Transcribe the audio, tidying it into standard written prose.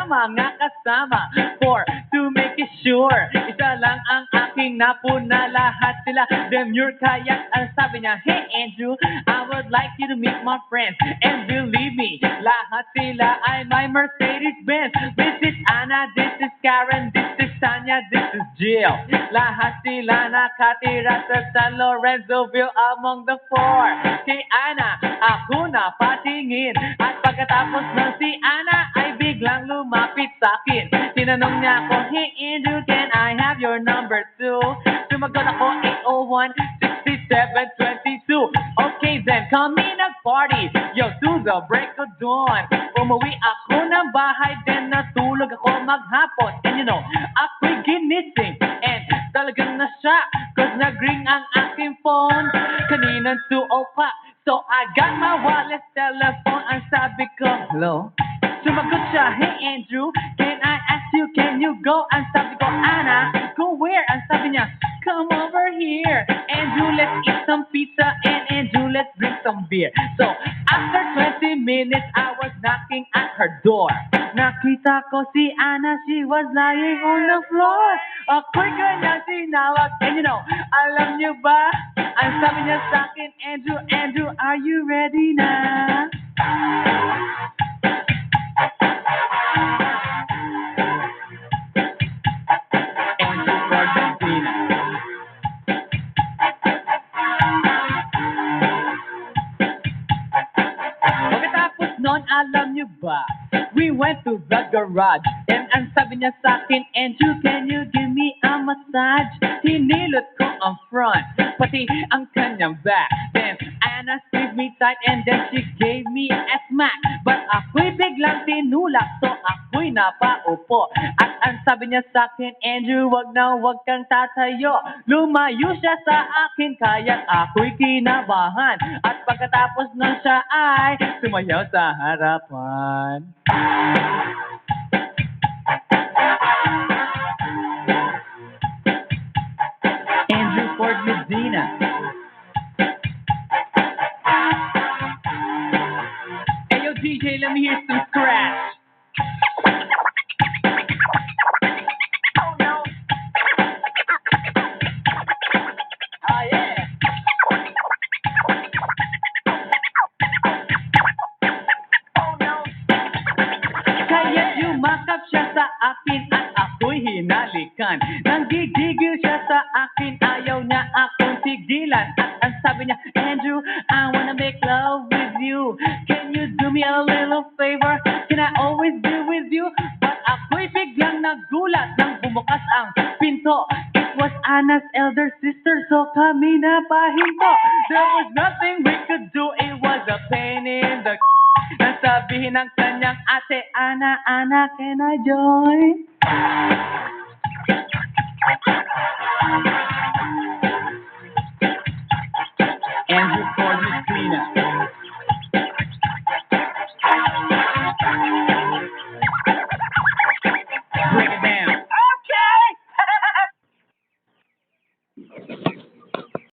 mga kasama for to make it sure. Isa lang ang aking napuna, lahat sila demure. Kaya ang sabi niya, hey Andrew, I would like you to meet my friends. And believe me, lahat sila ay my Mercedes-Benz. This is Anna, this is Karen, this is Tanya, this is Jill. Lahat sila nakatira sa San Lorenzoville among the four. Kay Anna, ako na patingin. At pagkatapos ng si Anna ay biglang lumapit sa akin. Tinanong niya ako, hey Andrew, can I have your number too? Sumagot ako, 801-6722. Okay then, kami nag-party. Yo, to the break of dawn. Umuwi ako ng bahay, then natulog ako maghapon. And you know, ako'y ginising. And talagang na-shock, cause nag-ring ang aking phone. Kaninang 2 o'clock. So I got my wallet telephone. Ang sabi ko, hello? Sumagot siya, hey Andrew, can I ask you, can you go? Ang sabi ko, Anna, go where? Ang sabi niya, come over here. Andrew, let's eat some pizza. And Andrew, let's drink some beer. So after 20 minutes, I was knocking at her door. Nakita ko si Anna, she was lying on the floor. Ako'y kanyang sinawag. And you know, alam niyo ba? Ang sabi niya sa akin, Andrew, Andrew, are you ready na? Andrew Ford Medina. Pagkatapos nun, alam niyo ba? We went to the garage. And ang sabi niya sa akin, Andrew, can you give me a massage? Hinilot ko ang front, pati ang kanyang back. Then Anna squeezed me tight and then she gave me a smack. But ako'y biglang tinulak, so ako'y napaupo. At ang sabi niya sa akin, Andrew, wag na wag kang tatayo. Lumayo siya sa akin, kaya't ako'y kinabahan. At pagkatapos nun siya ay sumayaw sa harapan. Andrew Ford Medina. Hey yo DJ, let me hear some scratch. Oh no. Oh yeah. Oh no. Kaya yumakap siya sa akin at ako'y hinalikan. Nanggigigil siya sa akin, ayaw niya akong tigilan. At ang sabi niya, Andrew, I wanna make love with you. Can you do me a little favor? Can I always be with you? But ako'y biglang nagulat nang bumukas ang pinto. It was Anna's elder sister, so kami na pahinto. There was nothing we could do, it was a pain in the nasabihin ng kanyang ate, Anna, Anna, can I join?